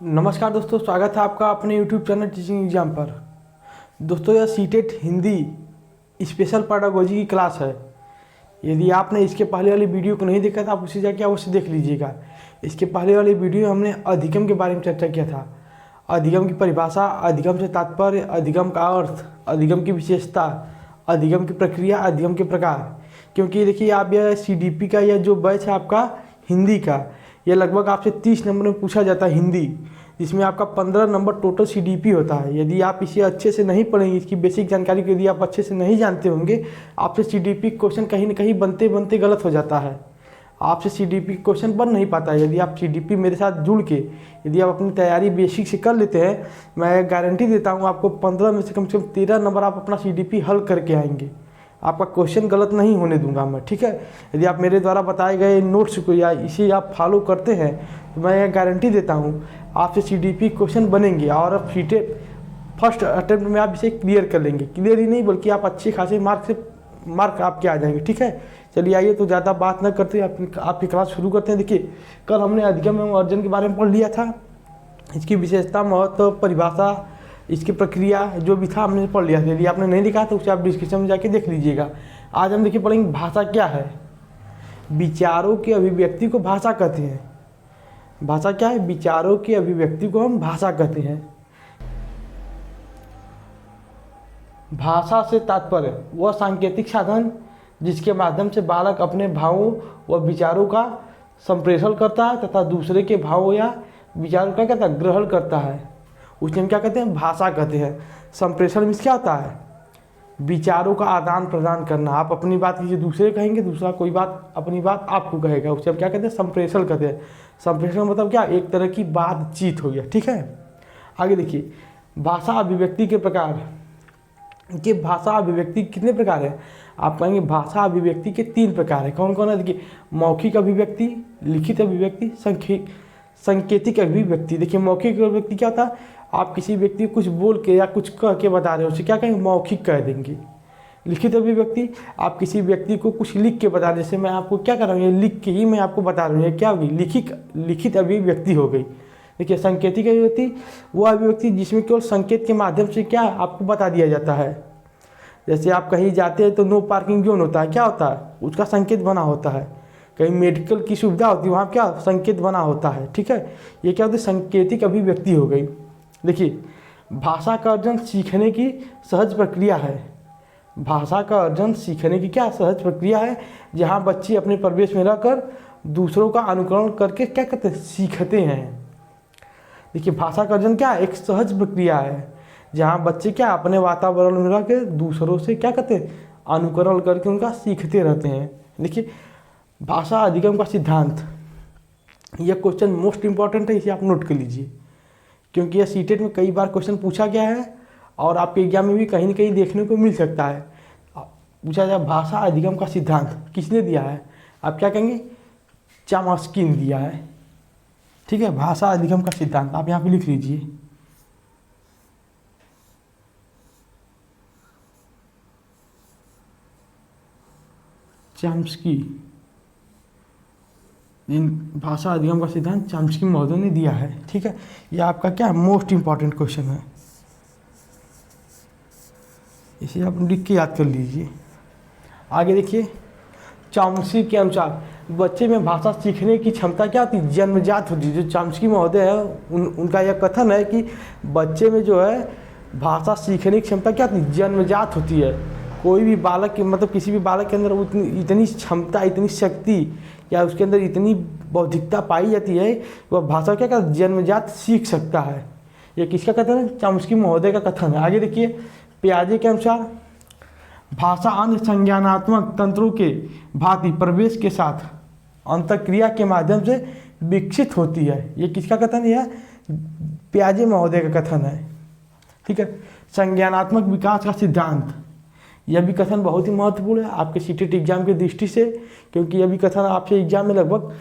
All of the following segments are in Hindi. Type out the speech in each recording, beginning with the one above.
नमस्कार दोस्तों, स्वागत है आपका अपने YouTube चैनल टीचिंग एग्जाम पर। दोस्तों, यह सीटेट हिंदी स्पेशल पैडागोजी की क्लास है। यदि आपने इसके पहले वाली वीडियो को नहीं देखा था, आप उसे जाके अवश्य देख लीजिएगा। इसके पहले वाली वीडियो में हमने अधिगम के बारे में चर्चा किया था। अधिगम की परिभाषा, अधिगम से तात्पर्य, अधिगम का अर्थ, अधिगम की विशेषता, अधिगम की प्रक्रिया, अधिगम के प्रकार। क्योंकि देखिए, आप यह CDP का यह जो बैच है आपका हिंदी का, यह लगभग आपसे 30 नंबर में पूछा जाता है हिंदी, जिसमें आपका 15 नंबर टोटल CDP होता है। यदि आप इसे अच्छे से नहीं पढ़ेंगे, इसकी बेसिक जानकारी को यदि आप अच्छे से नहीं जानते होंगे, आपसे CDP क्वेश्चन कहीं ना कहीं बनते बनते गलत हो जाता है। आपसे CDP क्वेश्चन बन नहीं पाता है। यदि आप CDP मेरे साथ जुड़ के यदि आप अपनी तैयारी बेसिक से कर लेते हैं, मैं गारंटी देता हूँ आपको 15 में से कम 13 नंबर आप अपना CDP हल करके आएंगे। आपका क्वेश्चन गलत नहीं होने दूंगा मैं, ठीक है। यदि आप मेरे द्वारा बताए गए नोट्स को या इसे आप फॉलो करते हैं, तो मैं यह गारंटी देता हूँ आपसे CDP क्वेश्चन बनेंगे और आप सीटेट फर्स्ट अटेम्प्ट में आप इसे क्लियर कर लेंगे। क्लियर ही नहीं बल्कि आप अच्छे खासे मार्क आपके आ जाएंगे, ठीक है। चलिए आइए, तो ज़्यादा बात न करते आपकी क्लास शुरू करते हैं। देखिए, कल हमने अधिगम एवं अर्जन के बारे में पढ़ लिया था। इसकी विशेषता, महत्व, परिभाषा, इसकी प्रक्रिया जो भी था हमने पढ़ लिया था। यदि आपने नहीं देखा तो उसे आप डिस्क्रिप्शन में जाके देख लीजिएगा। आज हम देखिए पढ़ेंगे भाषा क्या है। विचारों की अभिव्यक्ति को भाषा कहते हैं। भाषा क्या है? विचारों की अभिव्यक्ति को हम भाषा कहते हैं। भाषा से तात्पर्य वह सांकेतिक साधन जिसके माध्यम से बालक अपने भावों व विचारों का संप्रेषण करता है तथा दूसरे के भावों या विचारों का क्या ग्रहण करता है, उसे हम क्या कहते हैं? भाषा कहते हैं। संप्रेषण में क्या होता है? विचारों का आदान प्रदान करना। आप अपनी बात किसी दूसरे कहेंगे, दूसरा कोई बात अपनी बात आपको कहेगा, उसे हम क्या कहते हैं? संप्रेषण कहते हैं। संप्रेषण मतलब क्या? एक तरह की बातचीत हो गया, ठीक है। आगे देखिए, भाषा अभिव्यक्ति के प्रकार। कि भाषा अभिव्यक्ति कितने प्रकार है? आप कहेंगे भाषा अभिव्यक्ति के 3 प्रकार है। कौन कौन है? देखिए, मौखिक अभिव्यक्ति, लिखित अभिव्यक्ति, संकेतिक अभिव्यक्ति। देखिए, मौखिक अभिव्यक्ति क्या होता है? आप किसी व्यक्ति को कुछ बोल के या कुछ कह के बता रहे हो, उसे क्या कहेंगे? मौखिक कह देंगे। लिखित अभिव्यक्ति, आप किसी व्यक्ति को कुछ लिख के बता रहे, जैसे मैं आपको क्या कर रहा हूँ, ये लिख के ही मैं आपको बता रहा हूँ, ये क्या होगी? लिखित अभिव्यक्ति हो गई। देखिए, संकेतिक अभिव्यक्ति वो अभिव्यक्ति जिसमें केवल संकेत के माध्यम से क्या आपको बता दिया जाता है। जैसे आप कहीं जाते हैं तो नो पार्किंग जोन होता है, क्या होता है? उसका संकेत बना होता है। कहीं मेडिकल की सुविधा होती है, वहाँ क्या संकेत बना होता है, ठीक है। ये क्या होती है? संकेतिक अभिव्यक्ति हो गई। देखिए, भाषा का अर्जन सीखने की सहज प्रक्रिया है। भाषा का अर्जन सीखने की क्या सहज प्रक्रिया है, जहाँ बच्चे अपने परिवेश में रहकर दूसरों का अनुकरण करके क्या करते हैं? सीखते हैं। देखिए, भाषा का अर्जन क्या है? एक सहज प्रक्रिया है, जहाँ बच्चे क्या अपने वातावरण में रह के दूसरों से क्या करते हैं? अनुकरण करके उनका सीखते रहते हैं। देखिए, भाषा अधिगम का सिद्धांत, यह क्वेश्चन मोस्ट इंपॉर्टेंट है, इसे आप नोट कर लीजिए, क्योंकि यह सीटेट में कई बार क्वेश्चन पूछा गया है और आपके एग्जाम में भी कहीं ना कहीं देखने को मिल सकता है। पूछा जाए भाषा अधिगम का सिद्धांत किसने दिया है, आप क्या कहेंगे? चॉम्स्की ने दिया है, ठीक है। भाषा अधिगम का सिद्धांत आप यहाँ पे लिख लीजिए। चॉम्स्की, इन भाषा अधिगम का सिद्धांत चॉम्स्की महोदय ने दिया है, ठीक है। यह आपका क्या मोस्ट इंपॉर्टेंट क्वेश्चन है, इसे आप लिख के याद कर लीजिए। आगे देखिए, चॉम्स्की के अनुसार बच्चे में भाषा सीखने की क्षमता क्या होती है? जन्मजात होती है। जो चॉम्स्की महोदय है उनका यह कथन है कि बच्चे में जो है भाषा सीखने की क्षमता क्या होती है? जन्मजात होती है। कोई भी बालक मतलब किसी भी बालक के अंदर इतनी क्षमता, इतनी शक्ति या उसके अंदर इतनी बौद्धिकता पाई जाती है, वह भाषा क्या कर जन्मजात सीख सकता है। ये किसका कथन है? चॉम्स्की महोदय का कथन है। आगे देखिए, पियाजे के अनुसार भाषा अन्य संज्ञानात्मक तंत्रों के भांति प्रवेश के साथ अंतःक्रिया के माध्यम से विकसित होती है। ये किसका कथन है? पियाजे महोदय का कथन है, ठीक है। संज्ञानात्मक विकास का सिद्धांत, यह भी कथन बहुत ही महत्वपूर्ण है आपके सीटेट एग्जाम की दृष्टि से, क्योंकि यह भी कथन आपसे एग्जाम में लगभग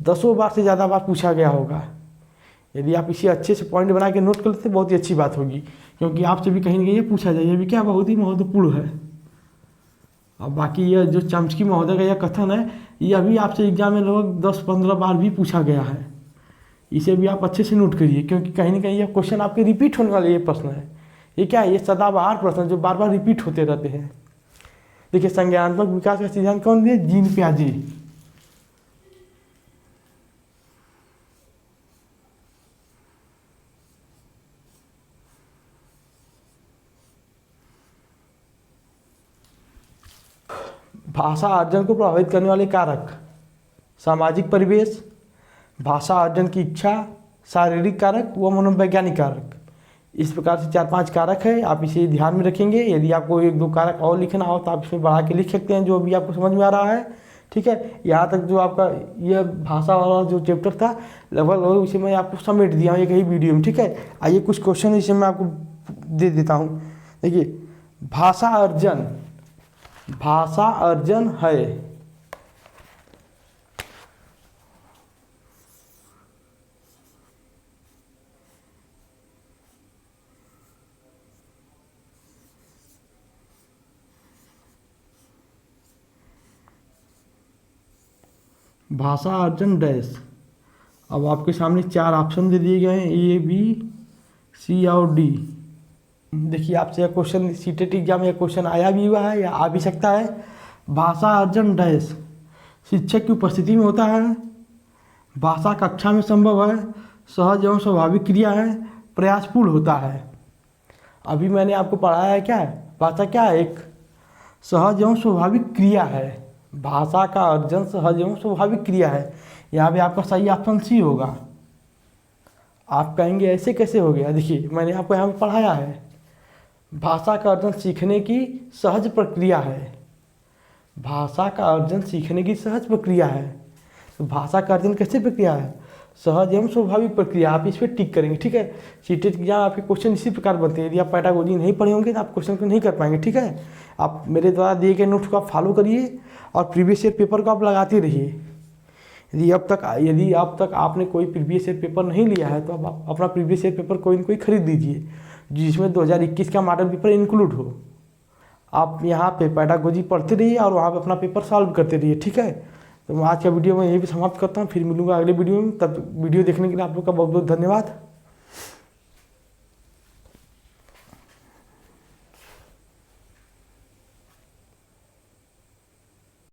10 बार से ज़्यादा बार पूछा गया होगा। यदि आप इसे अच्छे से पॉइंट बना के नोट कर लेते बहुत ही अच्छी बात होगी, क्योंकि आपसे भी कहीं ना कहीं पूछा जाए, यह भी क्या बहुत ही महत्वपूर्ण है। अब बाकी यह जो चॉम्स्की महोदय का यह कथन है, यह भी आपसे एग्जाम में लगभग 10-15 बार भी पूछा गया है, इसे भी आप अच्छे से नोट करिए, क्योंकि कहीं ना कहीं यह क्वेश्चन आपके रिपीट होने वाले ये प्रश्न है। ये क्या है, ये सदाबहार प्रश्न जो बार बार रिपीट होते रहते हैं। देखिए, संज्ञानात्मक विकास का सिद्धांत कौन दिए? जीन पियाजे। भाषा अर्जन को प्रभावित करने वाले कारक: सामाजिक परिवेश, भाषा अर्जन की इच्छा, शारीरिक कारक व मनोवैज्ञानिक कारक। इस प्रकार से 4-5 कारक है, आप इसे ध्यान में रखेंगे। यदि आपको 1-2 कारक और लिखना हो तो आप इसमें बढ़ा के लिख सकते हैं, जो भी आपको समझ में आ रहा है। ठीक है, यहाँ तक जो आपका यह भाषा वाला जो चैप्टर था लगभग उसे मैं आपको समेट दिया हूँ एक ही वीडियो में। ठीक है, आइए कुछ क्वेश्चन इसे मैं आपको दे देता हूँ। देखिए, भाषा अर्जन है भाषा अर्जन डैश। अब आपके सामने 4 ऑप्शन दे दिए गए हैं, A, B, C और D। देखिए, आपसे यह क्वेश्चन सीटेट एग्जाम में क्वेश्चन आया भी हुआ है या आ भी सकता है। भाषा अर्जन डैश शिक्षक की उपस्थिति में होता है, भाषा कक्षा में संभव है, सहज एवं स्वाभाविक क्रिया है, प्रयासपूर्ण होता है। अभी मैंने आपको पढ़ाया है क्या है, भाषा क्या है? एक सहज एवं स्वाभाविक क्रिया है। भाषा का अर्जन सहज एवं स्वाभाविक क्रिया है। यहाँ पे आपका सही ऑप्शन सी होगा। आप कहेंगे ऐसे कैसे हो गया? देखिए, मैंने आपको यहाँ पे पढ़ाया है, भाषा का अर्जन सीखने की सहज प्रक्रिया है। भाषा का अर्जन सीखने की सहज प्रक्रिया है। तो भाषा का अर्जन कैसे प्रक्रिया है? सहज एवं स्वाभाविक प्रक्रिया। आप इस पर टिक करेंगे। ठीक है, सीटेट एग्जाम आपके क्वेश्चन इसी प्रकार बनते हैं। यदि आप पेडागोजी नहीं पढ़े होंगे तो आप क्वेश्चन को नहीं कर पाएंगे। ठीक है, आप मेरे द्वारा दिए गए नोट्स को आप फॉलो करिए और प्रीवियस ईयर पेपर को आप लगाते रहिए। यदि अब तक आपने कोई प्रीवियस ईयर पेपर नहीं लिया है तो आप अपना प्रीवियस ईयर पेपर कोई न कोई खरीद लीजिए, जिसमें 2021 का मॉडल पेपर इंक्लूड हो। आप यहाँ पे पेडागोजी पढ़ते रहिए और वहाँ पे अपना पेपर सॉल्व करते रहिए। ठीक है, तो मैं आज का वीडियो में यहीं पे समाप्त करता हूँ। फिर मिलूंगा अगले वीडियो में। तब वीडियो देखने के लिए आप लोग का बहुत बहुत धन्यवाद।